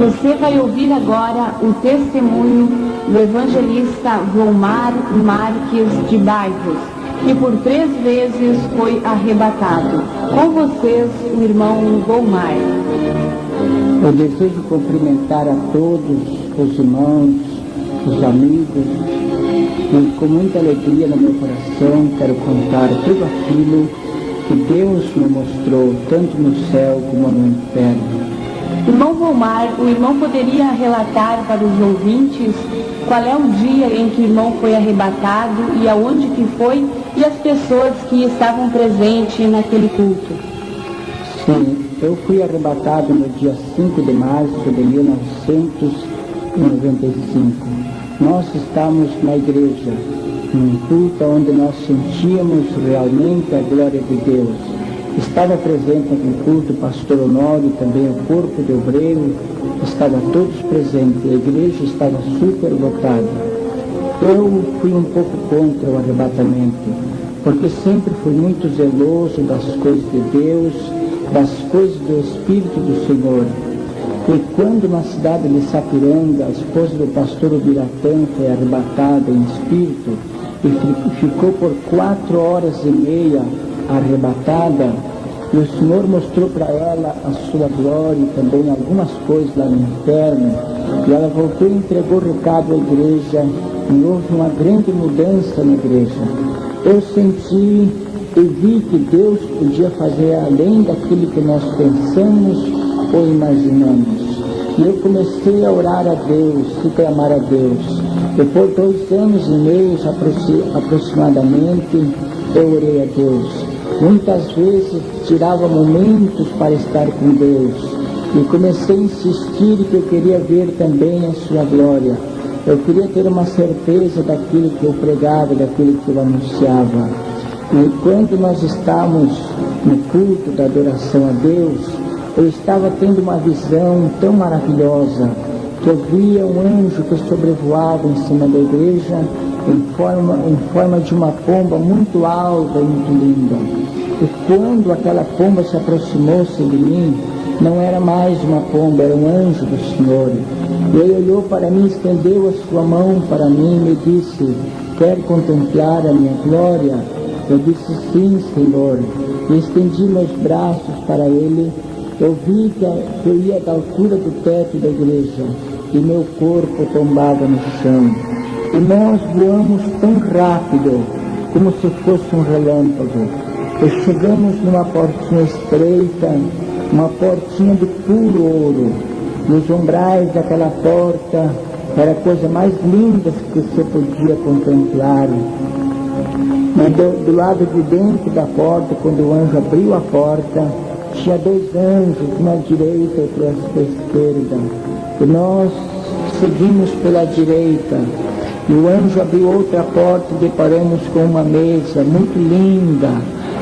Você vai ouvir agora o testemunho do evangelista Volmar Marques de Bairros, que por 3 vezes foi arrebatado. Com vocês, o irmão Volmar. Eu desejo cumprimentar a todos os irmãos, os amigos, e com muita alegria no meu coração quero contar tudo aquilo que Deus me mostrou, tanto no céu como no inferno. Irmão Volmar, o irmão poderia relatar para os ouvintes qual é o dia em que o irmão foi arrebatado e aonde que foi e as pessoas que estavam presentes naquele culto? Sim, eu fui arrebatado no dia 5 de março de 1995. Nós estávamos na igreja, num culto onde nós sentíamos realmente a glória de Deus. Estava presente naquele culto o pastor Honório, também o corpo de obreiro, estavam todos presentes, a igreja estava super lotada. Eu fui um pouco contra o arrebatamento, porque sempre fui muito zeloso das coisas de Deus, das coisas do Espírito do Senhor. E quando na cidade de Sapiranga, a esposa do pastor Ubiratã foi arrebatada em espírito e ficou por 4 horas e meia arrebatada, e o Senhor mostrou para ela a sua glória e também algumas coisas lá no inferno, e ela voltou e entregou o recado à igreja, e houve uma grande mudança na igreja. Eu senti e vi que Deus podia fazer além daquilo que nós pensamos ou imaginamos. E eu comecei a orar a Deus, a clamar a Deus. E por 2 anos e meio aproximadamente, eu orei a Deus. Muitas vezes tirava momentos para estar com Deus. E comecei a insistir que eu queria ver também a sua glória. Eu queria ter uma certeza daquilo que eu pregava, daquilo que eu anunciava. E quando nós estávamos no culto da adoração a Deus, eu estava tendo uma visão tão maravilhosa, que eu via um anjo que sobrevoava em cima da igreja em forma de uma pomba muito alta e muito linda. E quando aquela pomba se aproximou-se de mim, não era mais uma pomba, era um anjo do Senhor. E ele olhou para mim, estendeu a sua mão para mim e me disse: quer contemplar a minha glória? Eu disse: sim, Senhor. E estendi meus braços para ele. Eu vi que eu ia da altura do teto da igreja e meu corpo tombava no chão. E nós voamos tão rápido, como se fosse um relâmpago. E chegamos numa portinha estreita, uma portinha de puro ouro. E os umbrais daquela porta era a coisa mais linda que você podia contemplar. Mas do lado de dentro da porta, quando o anjo abriu a porta, tinha 2 anjos, um à direita e outro à esquerda. E nós seguimos pela direita. E o anjo abriu outra porta e deparamos com uma mesa muito linda,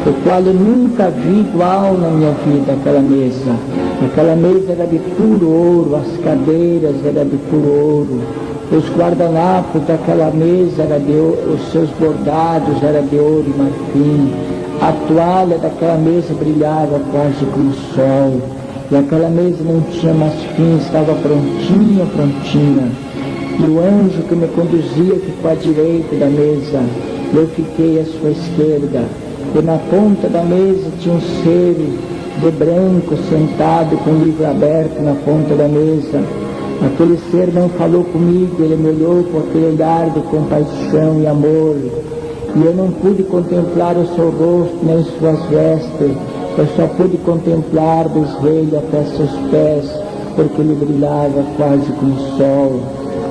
o qual eu nunca vi igual na minha vida, aquela mesa. Aquela mesa era de puro ouro, as cadeiras eram de puro ouro. Os guardanapos daquela mesa, os seus bordados eram de ouro e marfim. A toalha daquela mesa brilhava quase como o sol. E aquela mesa não tinha mais fim, estava prontinha, prontinha. E o anjo que me conduzia ficou à direita da mesa. Eu fiquei à sua esquerda. E na ponta da mesa tinha um ser de branco sentado com o livro aberto na ponta da mesa. Aquele ser não falou comigo, ele me olhou com aquele olhar de compaixão e amor. E eu não pude contemplar o seu rosto nem suas vestes, eu só pude contemplar do joelho até seus pés, porque ele brilhava quase como o sol.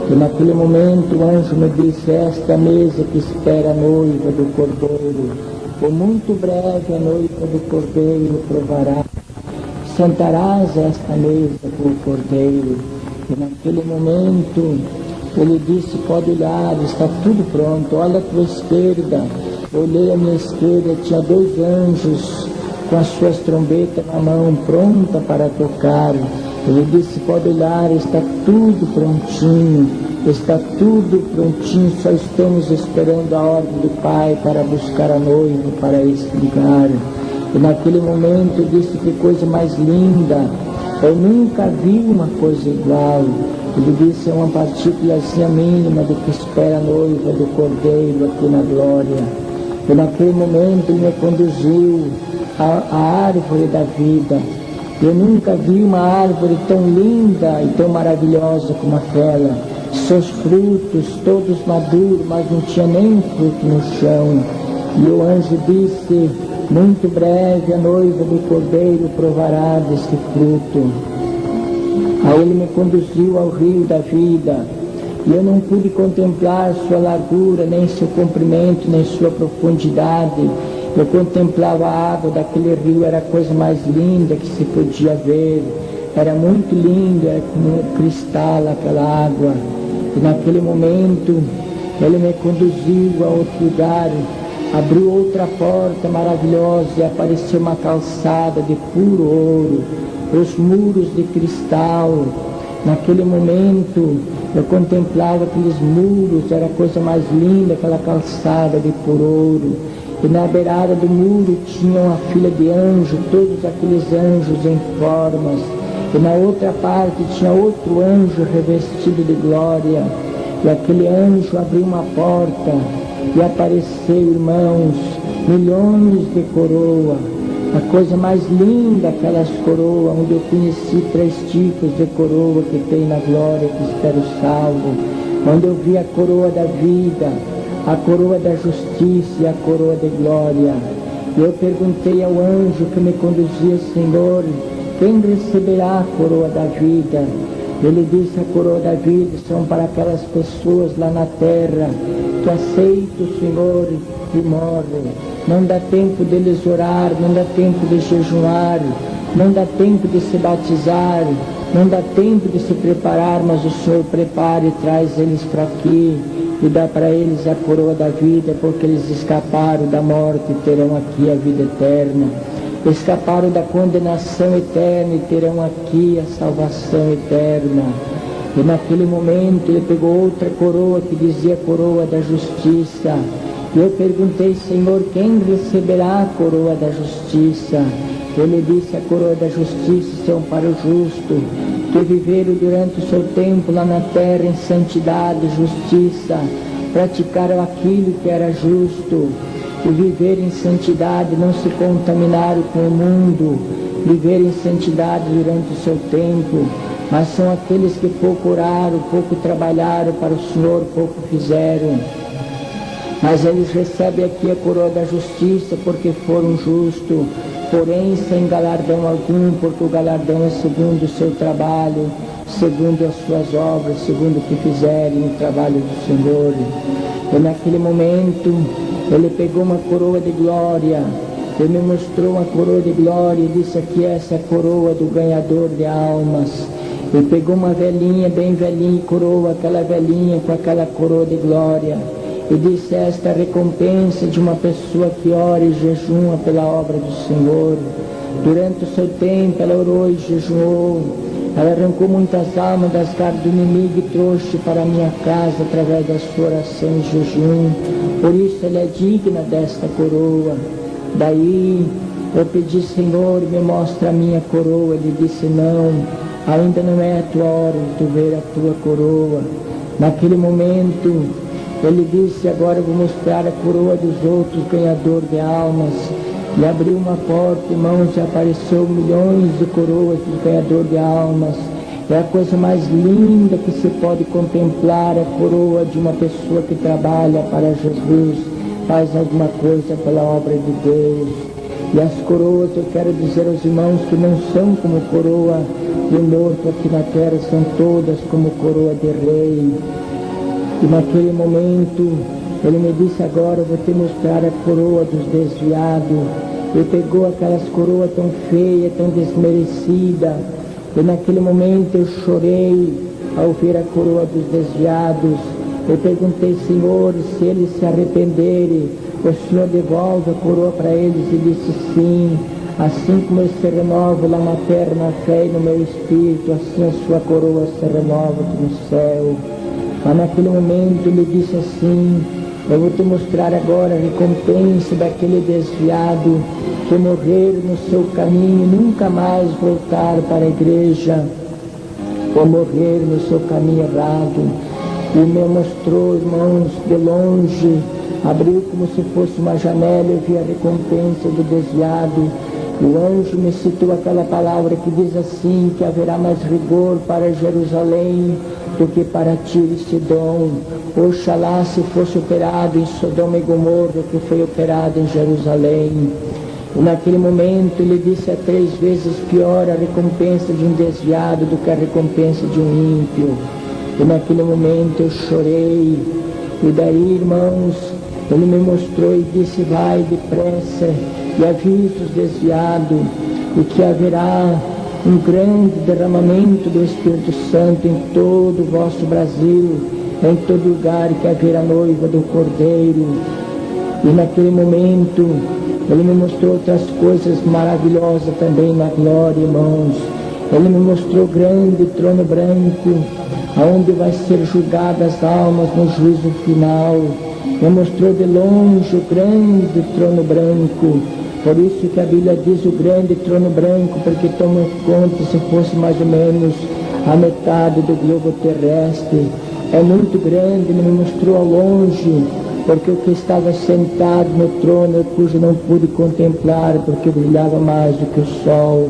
E naquele momento o anjo me disse: esta mesa que espera a noiva do Cordeiro, por muito breve a noiva do Cordeiro provará. Sentarás esta mesa com o Cordeiro. E naquele momento ele disse: pode olhar, está tudo pronto, olha à tua esquerda. Eu olhei à minha esquerda, tinha 2 anjos com as suas trombetas na mão, pronta para tocar. Ele disse: pode olhar, está tudo prontinho, só estamos esperando a ordem do Pai para buscar a noiva para esse lugar. E naquele momento eu disse: que coisa mais linda, Eu nunca vi uma coisa igual. Ele disse, é uma partículazinha mínima do que espera a noiva do Cordeiro aqui na glória. E naquele momento ele me conduziu à árvore da vida. Eu nunca vi uma árvore tão linda e tão maravilhosa como aquela. Seus frutos todos maduros, mas não tinha nem um fruto no chão. E o anjo disse, muito breve a noiva do Cordeiro provará desse fruto. Aí ele me conduziu ao rio da vida, e eu não pude contemplar sua largura, nem seu comprimento, nem sua profundidade. Eu contemplava a água daquele rio, era a coisa mais linda que se podia ver. Era muito lindo, era como um cristal aquela água. E naquele momento ele me conduziu a outro lugar, abriu outra porta maravilhosa e apareceu uma calçada de puro ouro, os muros de cristal. Naquele momento eu contemplava aqueles muros, era a coisa mais linda, aquela calçada de puro ouro. E na beirada do muro tinha uma fila de anjos, todos aqueles anjos em formas. E na outra parte tinha outro anjo revestido de glória. E aquele anjo abriu uma porta e apareceu, irmãos, milhões de coroas. A coisa mais linda, aquelas coroas, onde eu conheci 3 tipos de coroa que tem na glória, que espero salvo. Onde eu vi a coroa da vida, a coroa da justiça e a coroa de glória. E eu perguntei ao anjo que me conduzia, Senhor, quem receberá a coroa da vida? Ele disse, a coroa da vida são para aquelas pessoas lá na terra que aceitam o Senhor e morrem. Não dá tempo deles orar, não dá tempo de jejuar, não dá tempo de se batizar, não dá tempo de se preparar, mas o Senhor prepara e traz eles para aqui e dá para eles a coroa da vida, porque eles escaparam da morte e terão aqui a vida eterna. Escaparam da condenação eterna e terão aqui a salvação eterna. E naquele momento ele pegou outra coroa que dizia coroa da justiça. E eu perguntei, Senhor, quem receberá a coroa da justiça? Ele disse, a coroa da justiça são para o justo, que viveram durante o seu tempo lá na terra em santidade e justiça, praticaram aquilo que era justo, e viveram em santidade, não se contaminaram com o mundo, viveram em santidade durante o seu tempo, mas são aqueles que pouco oraram, pouco trabalharam para o Senhor, pouco fizeram. Mas eles recebem aqui a coroa da justiça porque foram justos, porém sem galardão algum, porque o galardão é segundo o seu trabalho, segundo as suas obras, segundo o que fizerem no trabalho do Senhor. E naquele momento ele pegou uma coroa de glória, ele me mostrou uma coroa de glória e disse, aqui essa é a coroa do ganhador de almas. Ele pegou uma velhinha, bem velhinha, e coroa aquela velhinha com aquela coroa de glória. E disse, esta é a recompensa de uma pessoa que ora e jejuma pela obra do Senhor. Durante o seu tempo ela orou e jejuou. Ela arrancou muitas almas das garras do inimigo e trouxe para a minha casa através da sua oração e jejum. Por isso ela é digna desta coroa. Daí eu pedi, Senhor, me mostra a minha coroa. Ele disse, não, ainda não é a tua hora de tu ver a tua coroa. Naquele momento ele disse, agora eu vou mostrar a coroa dos outros ganhadores de almas. E abriu uma porta, irmãos, e apareceu milhões de coroas dos ganhadores de almas. É a coisa mais linda que se pode contemplar, a coroa de uma pessoa que trabalha para Jesus, faz alguma coisa pela obra de Deus. E as coroas, eu quero dizer aos irmãos que não são como coroa de morto aqui na terra, são todas como coroa de rei. E naquele momento ele me disse, agora eu vou te mostrar a coroa dos desviados. Ele pegou aquelas coroas tão feias, tão desmerecidas. E naquele momento eu chorei ao ver a coroa dos desviados. Eu perguntei, Senhor, se eles se arrependerem, o Senhor devolve a coroa para eles? E disse, sim. Assim como eles se renovam lá na terra, na fé e no meu espírito, assim a sua coroa se renova aqui no céu. Mas naquele momento ele disse assim, Eu vou te mostrar agora a recompensa daquele desviado que morrer no seu caminho e nunca mais voltar para a igreja, ou morrer no seu caminho errado. E me mostrou, irmãos, de longe, abriu como se fosse uma janela, eu vi a recompensa do desviado. O anjo me citou aquela palavra que diz assim, que haverá mais rigor para Jerusalém do que para Tiro e Sidom. Oxalá se fosse operado em Sodoma e Gomorra que foi operado em Jerusalém. E naquele momento ele disse: é 3 vezes pior a recompensa de um desviado do que a recompensa de um ímpio. E naquele momento eu chorei. E daí, irmãos, ele me mostrou e disse: vai depressa e avisa os desviados, e que haverá um grande derramamento do Espírito Santo em todo o vosso Brasil, em todo lugar que haverá noiva do Cordeiro. E naquele momento ele me mostrou outras coisas maravilhosas também na glória, irmãos. Ele me mostrou grande trono branco, aonde vai ser julgadas as almas no juízo final. Me mostrou de longe o grande trono branco. Por isso que a Bíblia diz o grande trono branco, porque toma conta se fosse mais ou menos a metade do globo terrestre. É muito grande, ele me mostrou ao longe, porque o que estava sentado no trono, cujo não pude contemplar, porque brilhava mais do que o sol.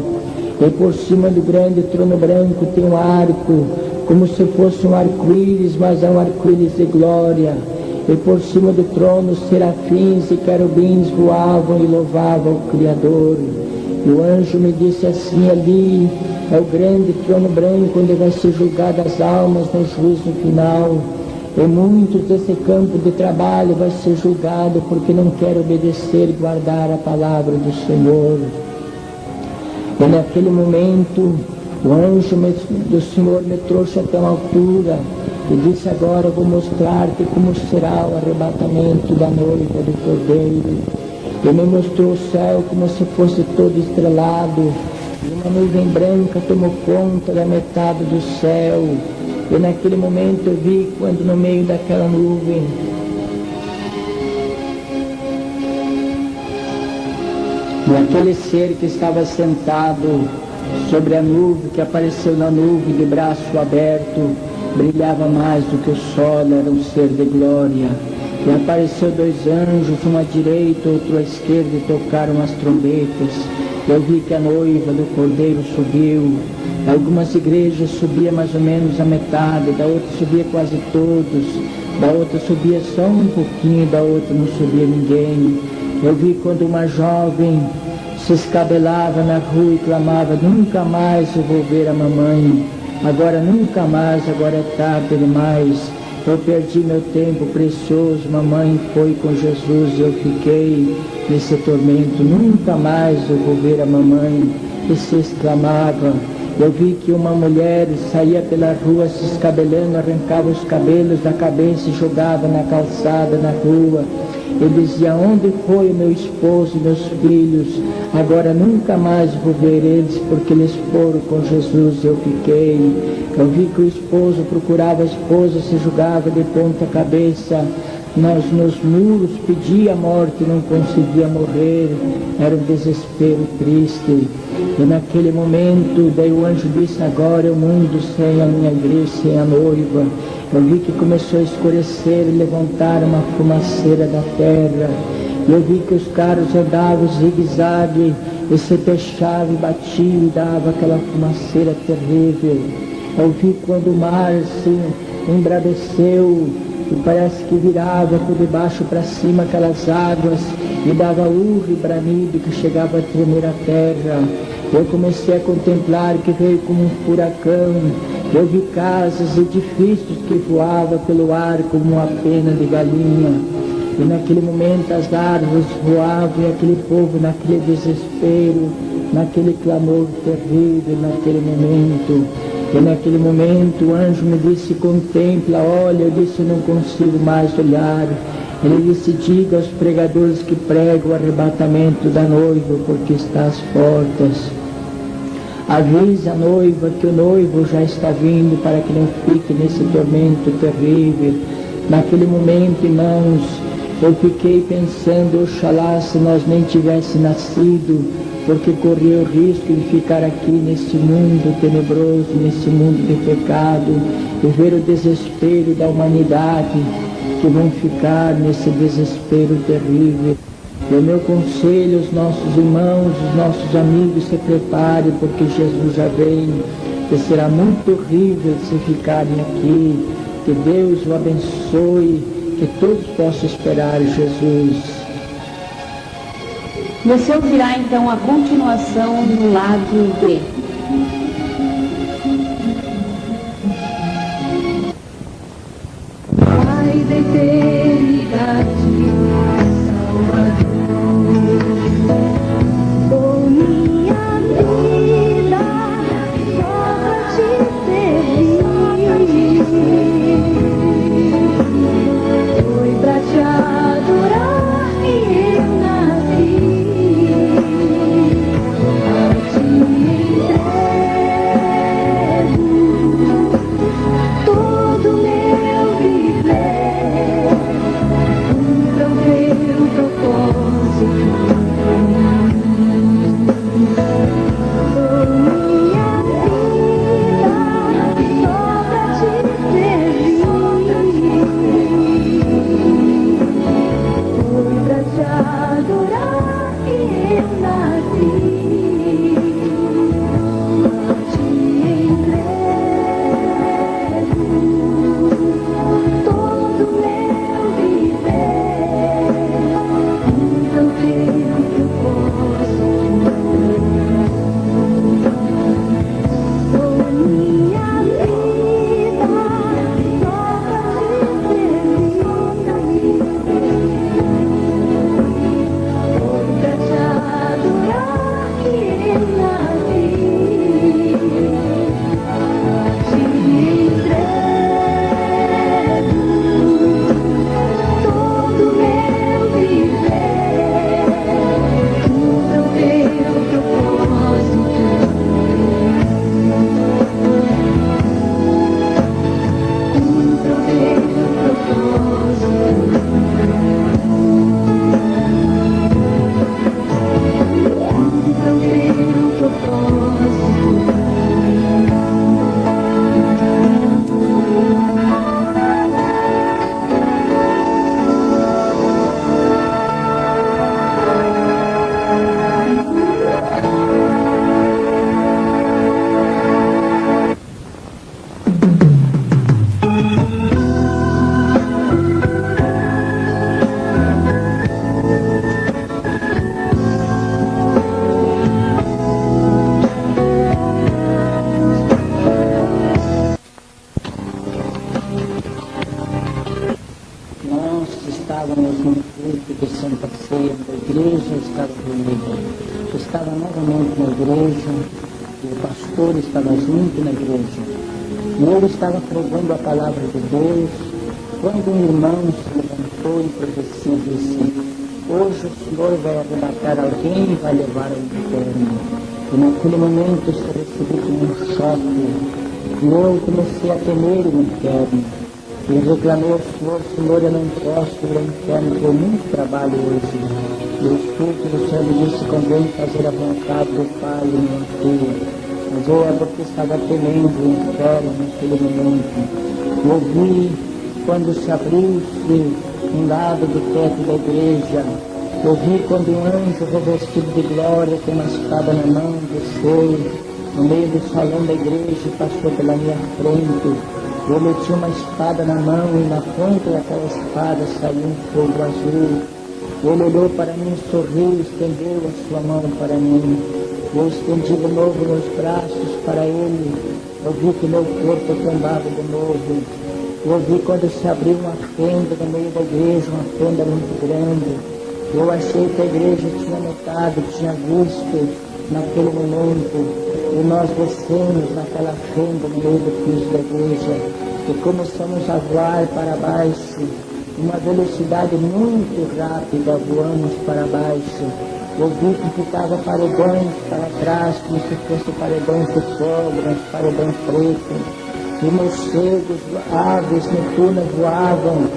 E por cima do grande trono branco tem um arco, como se fosse um arco-íris, mas é um arco-íris de glória. E por cima do trono serafins e querubins voavam e louvavam o Criador. E o anjo me disse assim: ali é o grande trono branco, onde vai ser julgada as almas no juízo final. E muitos desse campo de trabalho vai ser julgado porque não quer obedecer e guardar a palavra do Senhor. E naquele momento o anjo do Senhor me trouxe até uma altura e disse: agora eu vou mostrar-te como será o arrebatamento da noiva do Cordeiro. E me mostrou o céu como se fosse todo estrelado, e uma nuvem branca tomou conta da metade do céu. E naquele momento eu vi quando no meio daquela nuvem e aquele ser que estava sentado sobre a nuvem, que apareceu na nuvem de braço aberto, brilhava mais do que o sol, era um ser de glória. E apareceu 2 anjos, um à direita, outro à esquerda, e tocaram as trombetas. Eu vi que a noiva do Cordeiro subiu. Algumas igrejas subia mais ou menos a metade, da outra subia quase todos, da outra subia só um pouquinho, da outra não subia ninguém. Eu vi quando uma jovem se escabelava na rua e clamava: nunca mais eu vou ver a mamãe, agora nunca mais, agora é tarde demais, eu perdi meu tempo precioso, mamãe foi com Jesus, eu fiquei nesse tormento, nunca mais eu vou ver a mamãe. E se exclamava. Eu vi que uma mulher saía pela rua se escabelando, arrancava os cabelos da cabeça e jogava na calçada, na rua. Eu dizia: onde foi o meu esposo e meus filhos? Agora nunca mais vou ver eles, porque eles foram com Jesus, eu fiquei. Eu vi que o esposo procurava a esposa, se jogava de ponta cabeça nos muros, pedia a morte, não conseguia morrer, era um desespero triste. E naquele momento, daí o anjo disse: agora é o mundo sem a minha igreja, sem a noiva. Eu vi que começou a escurecer e levantar uma fumaceira da terra. Eu vi que os carros andavam zigue-zague e se fechavam e batiam e dava aquela fumaceira terrível. Eu vi quando o mar se embraveceu e parece que virava por debaixo para cima aquelas águas e dava urro e bramido que chegava a tremer a terra. Eu comecei a contemplar que veio como um furacão. Eu vi casas, edifícios que voavam pelo ar como uma pena de galinha. E naquele momento as árvores voavam e aquele povo naquele desespero, naquele clamor terrível, naquele momento. E naquele momento o anjo me disse: contempla, olha. Eu disse: eu não consigo mais olhar. Ele disse: diga aos pregadores que pregam o arrebatamento da noiva, porque está às portas. Avisa a noiva que o noivo já está vindo, para que não fique nesse tormento terrível. Naquele momento, irmãos, Eu fiquei pensando, oxalá se nós nem tivesse nascido, porque corria o risco de ficar aqui nesse mundo tenebroso, nesse mundo de pecado, e ver o desespero da humanidade, que vão ficar nesse desespero terrível. E o meu conselho, os nossos irmãos, os nossos amigos, se preparem, porque Jesus já vem, e será muito horrível se ficarem aqui. Que Deus o abençoe, que todos possam esperar Jesus. Você ouvirá então a continuação do lado B. Pai da eternidade, Salvador, dou minha vida só pra te servir. Foi pra te adorar que eu nasci. A ti entrego todo meu viver, cumpra o teu propósito. Dou minha vida só pra te servir. Foi pra te adorar que eu nasci. A ti entrego todo meu viver, cumpra o teu propósito. Dou minha vida só pra te servir. Foi pra te adorar que eu nasci. A ti entrego todo meu viver, cumpra o teu propósito. Cumpra o teu propósito. Cumpra o teu propósito. Nós estávamos no culto de Santa Ceia da igreja, estava reunido. Estava novamente na igreja, e o pastor estava junto na igreja. E ele estava pregando a palavra de Deus, quando um irmão se levantou e profecia disse: hoje o Senhor vai arrebatar alguém e vai levar ao inferno. E naquele momento eu recebi como um choque, e eu comecei a temer o inferno. E reclamei ao Senhor, eu não posso ir ao inferno, porque eu muito trabalho hoje. E o Espírito do Senhor me disse: convém fazer a vontade do Pai e não a tua. Mas eu é porque estava temendo o inferno naquele momento. Eu vi quando se abriu-se um lado do teto da igreja. Eu vi quando um anjo revestido de glória, com uma espada na mão, desceu no meio do salão da igreja e passou pela minha frente. Ele tinha uma espada na mão e na ponta daquela espada saiu um fogo azul. Ele olhou para mim, sorriu e estendeu a sua mão para mim. Eu estendi de novo meus braços para ele. Eu vi que meu corpo tombava de novo. Eu vi quando se abriu uma fenda no meio da igreja, uma fenda muito grande. Eu achei que a igreja tinha notado, tinha visto naquele momento. E nós descemos naquela fenda no meio do piso da igreja e começamos a voar para baixo, uma velocidade muito rápida, voamos para baixo. Eu vi que ficava paredões para trás, como se fosse paredões de cobras, paredões pretos, e morcegos, aves noturnas voavam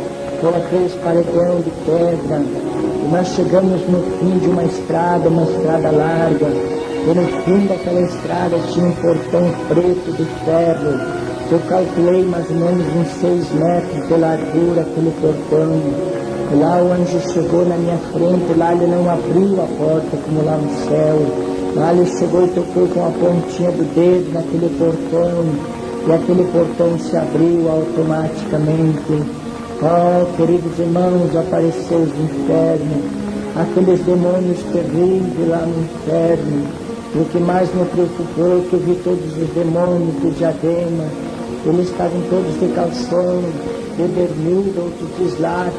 por aqueles paredão de pedra, e nós chegamos no fim de uma estrada larga, e no fim daquela estrada tinha um portão preto de ferro, que eu calculei mais ou menos uns 6 metros de largura aquele portão. E lá o anjo chegou na minha frente, lá ele não abriu a porta como lá no céu, lá ele chegou e tocou com a pontinha do dedo naquele portão, e aquele portão se abriu automaticamente. Oh, queridos irmãos, apareceu os infernos, aqueles demônios terríveis lá no inferno. E o que mais me preocupou é que eu vi todos os demônios de Diadema, eles estavam todos de calção, de bermuda, outros de slack,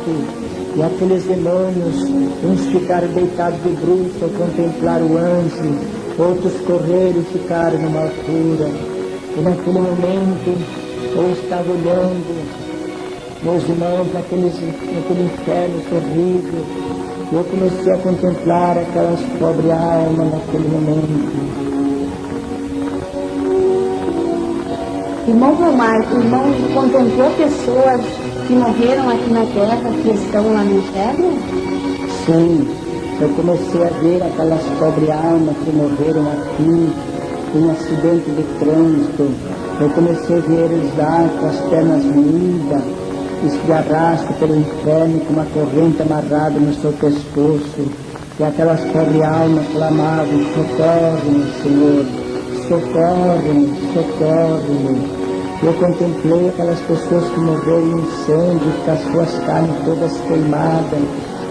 e aqueles demônios, uns ficaram deitados de bruços ao contemplar o anjo, outros correram e ficaram numa altura. E naquele momento eu estava olhando, meus irmãos, naquele inferno terrível, e eu comecei a contemplar aquelas pobres almas naquele momento. Irmão Vilmar, o irmão contemplou pessoas que morreram aqui na terra, que estão lá no inferno? Sim, eu comecei a ver aquelas pobres almas que morreram aqui, em um acidente de trânsito. Eu comecei a ver eles lá com as pernas moídas, se arrastam pelo inferno com uma corrente amarrada no seu pescoço. E aquelas pobres almas clamavam: socorre-me, Senhor, socorre-me, socorre-me. Eu contemplei aquelas pessoas que morreram em incêndio, com as suas carnes todas queimadas.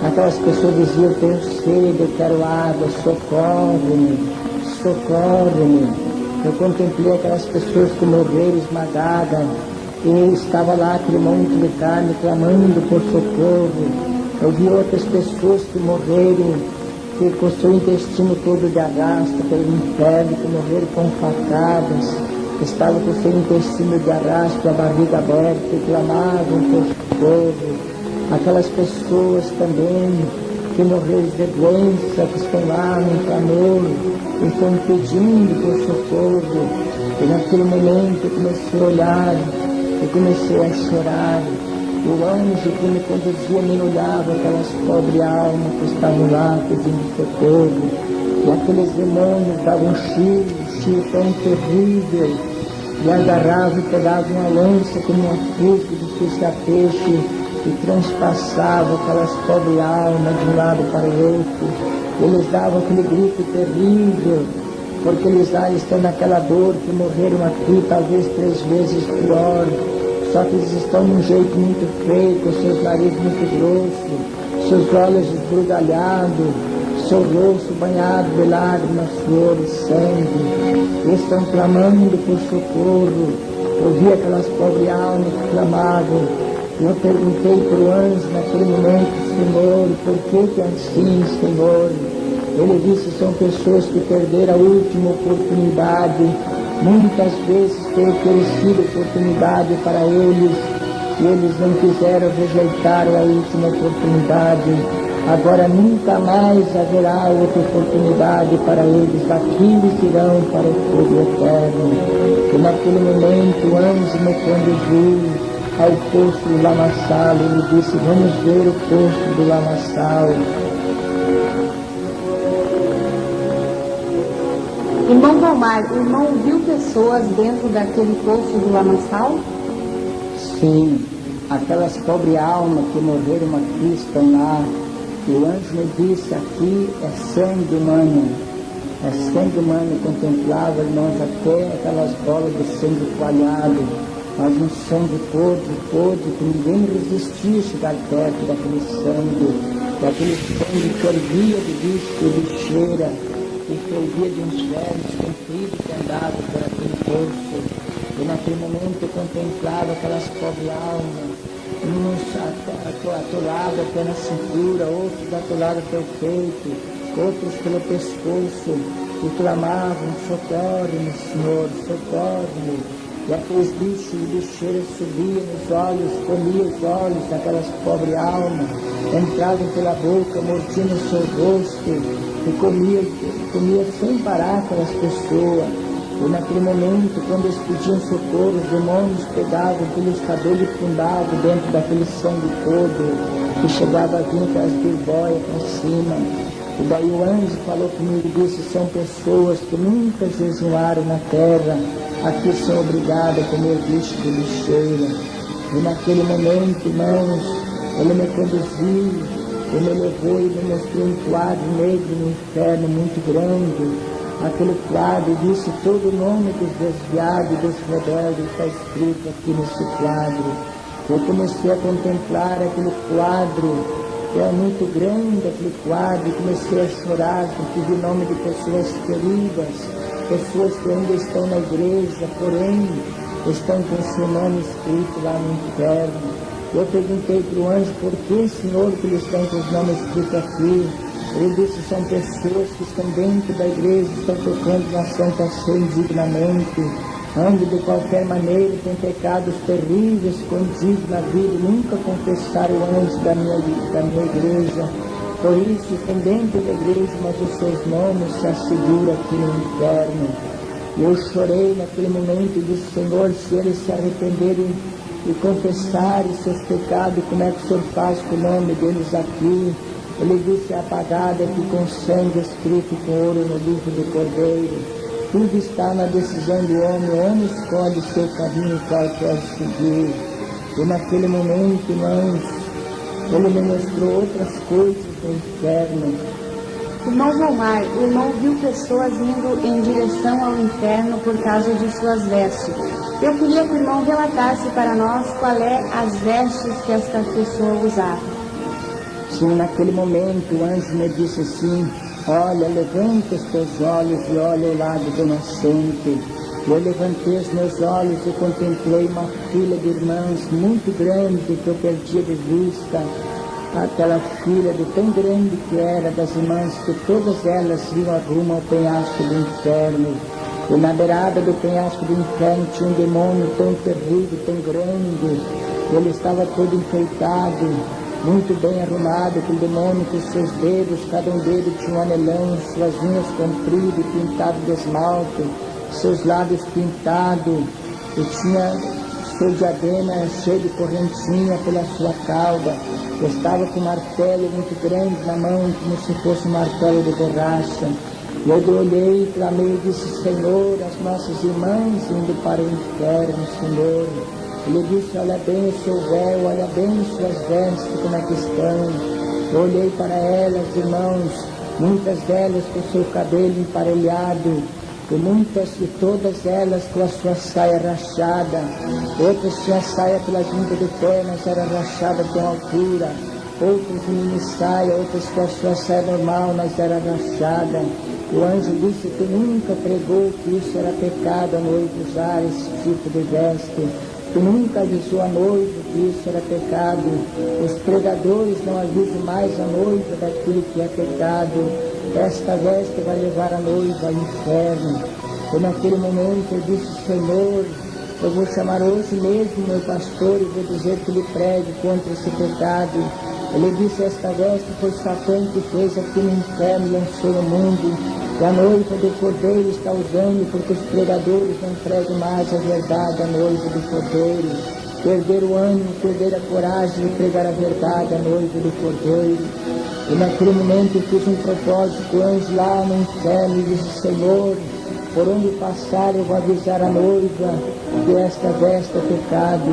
Aquelas pessoas diziam: eu tenho sede, eu quero água, socorre-me, socorre-me. Eu contemplei aquelas pessoas que morreram esmagadas, e estava lá aquele monte de carne clamando por socorro. Eu vi outras pessoas que morreram, que com seu intestino todo de arrasto pelo inferno, que morreram com facadas, estavam com seu intestino de arrasto, a barriga aberta, e clamavam por socorro. Aquelas pessoas também que morreram de doença, que estão lá no clamor, e estão pedindo por socorro. E naquele momento eu comecei a olhar, eu comecei a chorar. O anjo que me conduzia me olhava aquelas pobres almas que estavam lá pedindo socorro. E aqueles demônios davam um chio tão terrível, e agarravam e pegavam uma lança como uma fruta de pica-peixe, e transpassavam aquelas pobres almas de um lado para o outro. Eles davam aquele grito terrível, porque eles lá estão naquela dor, que morreram aqui talvez 3 vezes pior. Só que eles estão de um jeito muito feio, com seus narizes muito grossos, seus olhos esbugalhados, seu rosto banhado de lágrimas, suor e sangue. Eles estão clamando por socorro. Eu vi aquelas pobres almas que clamavam. Eu perguntei para o anjo naquele momento: Senhor, por que é assim, Senhor? Ele disse: são pessoas que perderam a última oportunidade. Muitas vezes foi oferecido oportunidade para eles, e eles não quiseram rejeitar a última oportunidade. Agora nunca mais haverá outra oportunidade para eles. Daqui eles irão para o fogo eterno. E naquele momento o anjo me conduziu ao poço do lamaçal. Ele disse: vamos ver o poço do lamaçal. Irmão Vilmar, o irmão viu pessoas dentro daquele poço do lamaçal? Sim, aquelas pobres almas que morreram aqui estão lá. O anjo me disse: aqui é sangue humano. É sangue humano. Contemplava, irmãos, até aquelas bolas de sangue coalhado, mas um sangue podre, que ninguém resistia a chegar perto daquele sangue que fervia de bicho, de lixeira, que fervia de uns velhos compridos que andavam por aquele poço. E naquele momento eu contemplava aquelas pobres almas, uns atolados até na cintura, outros atolados até o peito, outros pelo pescoço, e clamavam: socorre-me, Senhor, socorre-me. E aqueles bichos de lixeira subiam nos olhos, comiam os olhos daquelas pobres almas, entravam pela boca, mordiam o seu rosto, e comia sem parar aquelas pessoas. E naquele momento, quando eles pediam socorro, os demônios pegavam pelos cabelos e fundavam dentro daquele sangue todo, que chegava a vir com as birbóias para cima. E daí o anjo falou comigo e disse: são pessoas que nunca jejuaram na terra, aqui são obrigadas a comer bicho de lixeira. E naquele momento, irmãos, ele me conduziu, ele me levou e me mostrou um quadro negro no inferno muito grande. Aquele quadro disse todo o nome dos desviados e dos rebeldes, está escrito aqui nesse quadro. Eu comecei a contemplar aquele quadro, que é muito grande aquele quadro, e comecei a chorar porque vi o nome de pessoas queridas, pessoas que ainda estão na igreja, porém estão com seu nome escrito lá no inferno. Eu perguntei para o anjo: por que, Senhor, que eles estão com os nomes escritos aqui? Ele disse: são pessoas que estão dentro da igreja, estão tocando na Santa Ceia indignamente, onde de qualquer maneira tem pecados terríveis escondidos na vida e nunca confessaram antes da minha igreja. Por isso estão dentro da igreja, mas os seus nomes se asseguram aqui no inferno. E eu chorei naquele momento e disse: Senhor, se eles se arrependerem e confessarem seus pecados, como é que o Senhor faz com o nome deles aqui? Ele disse: apagado aqui com sangue escrito com ouro no livro do Cordeiro. Tudo está na decisão do homem, o homem escolhe o seu caminho qual quer seguir. E naquele momento, irmãos, ele me mostrou outras coisas do inferno. Irmão Volmar, o irmão viu pessoas indo em direção ao inferno por causa de suas vestes. Eu queria que o irmão relatasse para nós qual é as vestes que esta pessoa usava. Sim, naquele momento o anjo me disse assim: olha, levanta os teus olhos e olha o lado do nascente. Eu levantei os meus olhos e contemplei uma fila de irmãs muito grande que eu perdia de vista. Aquela fila de tão grande que era das irmãs, que todas elas iam rumo ao penhasco do inferno. E na beirada do penhasco do inferno tinha um demônio tão terrível, tão grande. Ele estava todo enfeitado, muito bem arrumado, aquele demônio com seus dedos, cada um dedo tinha um anelão, suas unhas compridas e pintado de esmalte, seus lábios pintados, e tinha seu diadema cheio de correntinha pela sua cauda. Estava com um martelo muito grande na mão, como se fosse um martelo de borracha. E eu olhei e clamei e disse: Senhor, as nossas irmãs indo para o inferno, Senhor. Ele disse: olha bem o seu véu, olha bem suas vestes, como é que estão. Eu olhei para elas, irmãos, muitas delas com o seu cabelo emparelhado, e muitas e todas elas com a sua saia rachada. Outras tinham a saia pela junta do pé, mas era rachada com altura. Outras de mini saia, outras com a sua saia normal, mas era rachada. O anjo disse que nunca pregou que isso era pecado a noiva usar esse tipo de veste, que nunca avisou a noiva que isso era pecado. Os pregadores não avisam mais a noiva daquilo que é pecado. Esta veste vai levar a noiva ao inferno. E naquele momento eu disse: Senhor, eu vou chamar hoje mesmo meu pastor e vou dizer que ele pregue contra esse pecado. Ele disse: esta veste foi Satã que fez aqui no inferno e lançou no mundo. E a noiva do Cordeiro está usando, porque os pregadores não pregam mais a verdade à noiva do Cordeiro. Perder o ânimo, perder a coragem de pregar a verdade à noiva do Cordeiro. E naquele momento eu fiz um propósito com o anjo lá no inferno e disse: Senhor, por onde passar eu vou avisar a noiva que esta veste é pecado.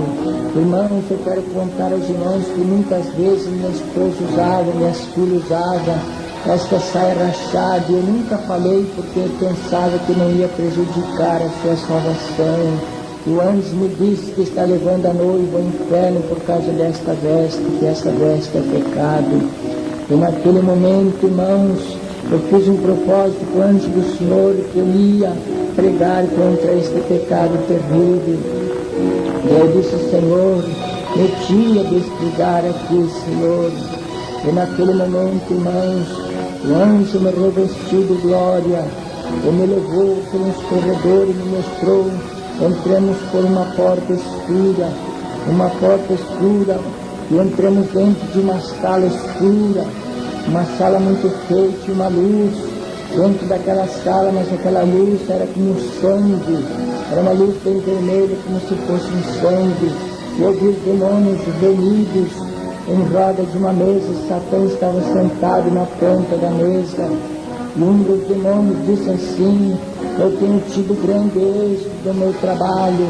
Irmãos, eu quero contar aos irmãos que muitas vezes minha esposa usava, minhas filhas usavam esta saia rachada, e eu nunca falei porque eu pensava que não ia prejudicar a sua salvação. O anjo me disse que está levando a noiva ao inferno por causa desta veste, que esta veste é pecado. E naquele momento, irmãos, eu fiz um propósito com o anjo do Senhor que eu ia pregar contra este pecado terrível. E eu disse: Senhor, me tira deste lugar aqui, Senhor. E naquele momento, irmãos, o anjo me revestiu de glória, e me levou por uns corredores e me mostrou. Entramos por uma porta escura, e entramos dentro de uma sala escura, uma sala muito feia, uma luz, dentro daquela sala, mas aquela luz era como sangue, era uma luz bem vermelha, como se fosse um sangue. E eu vi os demônios reunidos em roda de uma mesa. Satã estava sentado na ponta da mesa. E um dos demônios disse assim: eu tenho tido grande êxito no meu trabalho,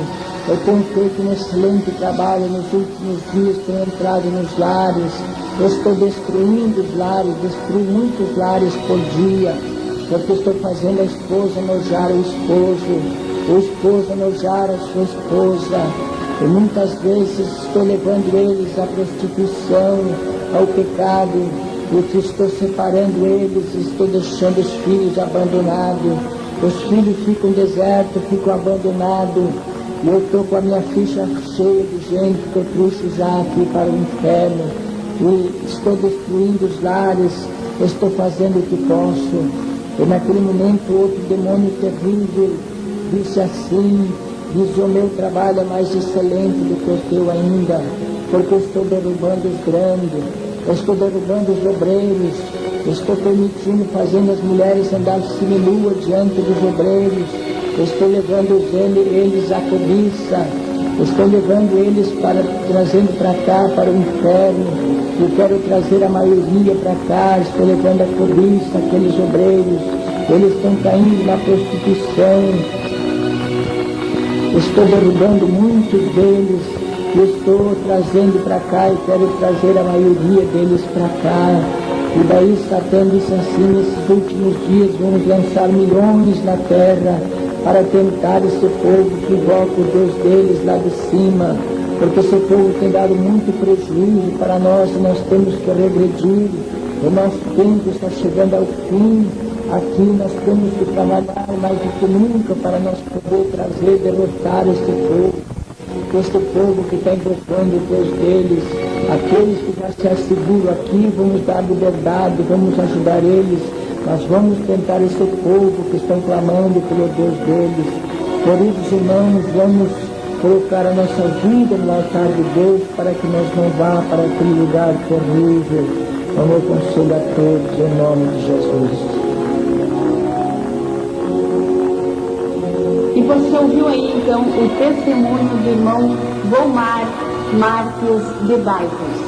eu tenho feito um excelente trabalho nos últimos dias, tenho entrado nos lares, eu estou destruindo os lares, destruo muitos lares por dia, porque estou fazendo a esposa enojar o esposo enojar a sua esposa, e muitas vezes estou levando eles à prostituição, ao pecado, e estou separando eles, estou deixando os filhos abandonados, os filhos ficam desertos, ficam abandonados, e eu estou com a minha ficha cheia de gente que eu trouxe já aqui para o inferno, e estou destruindo os lares, estou fazendo o que posso. E naquele momento outro demônio terrível disse assim: diz, o meu trabalho é mais excelente do que o teu ainda, porque eu estou derrubando os grandes, eu estou derrubando os obreiros, eu estou permitindo, fazendo as mulheres andar semi-nua diante dos obreiros, eu estou levando eles à cobiça, eu estou levando eles trazendo para cá, para o inferno. Eu quero trazer a maioria para cá, estou levando a cobiça, aqueles obreiros, eles estão caindo na prostituição, estou derrubando muitos deles, estou trazendo para cá e quero trazer a maioria deles para cá. E daí Satã disse assim: nesses últimos dias vamos lançar milhões na terra para tentar esse povo que invoca o Deus deles lá de cima, porque esse povo tem dado muito prejuízo para nós e nós temos que regredir. O nosso tempo está chegando ao fim. Aqui nós temos que trabalhar mais do que nunca para nós poder trazer, derrotar este povo que está invocando o Deus deles. Aqueles que já se asseguram aqui, vamos dar liberdade, vamos ajudar eles, mas vamos tentar esse povo que estão clamando pelo Deus deles. Queridos irmãos, vamos colocar a nossa vida no altar de Deus para que nós não vá para aquele lugar terrível. Eu me aconselho a todos em nome de Jesus. E você ouviu aí então o testemunho do irmão Volmar Marques de Bairros.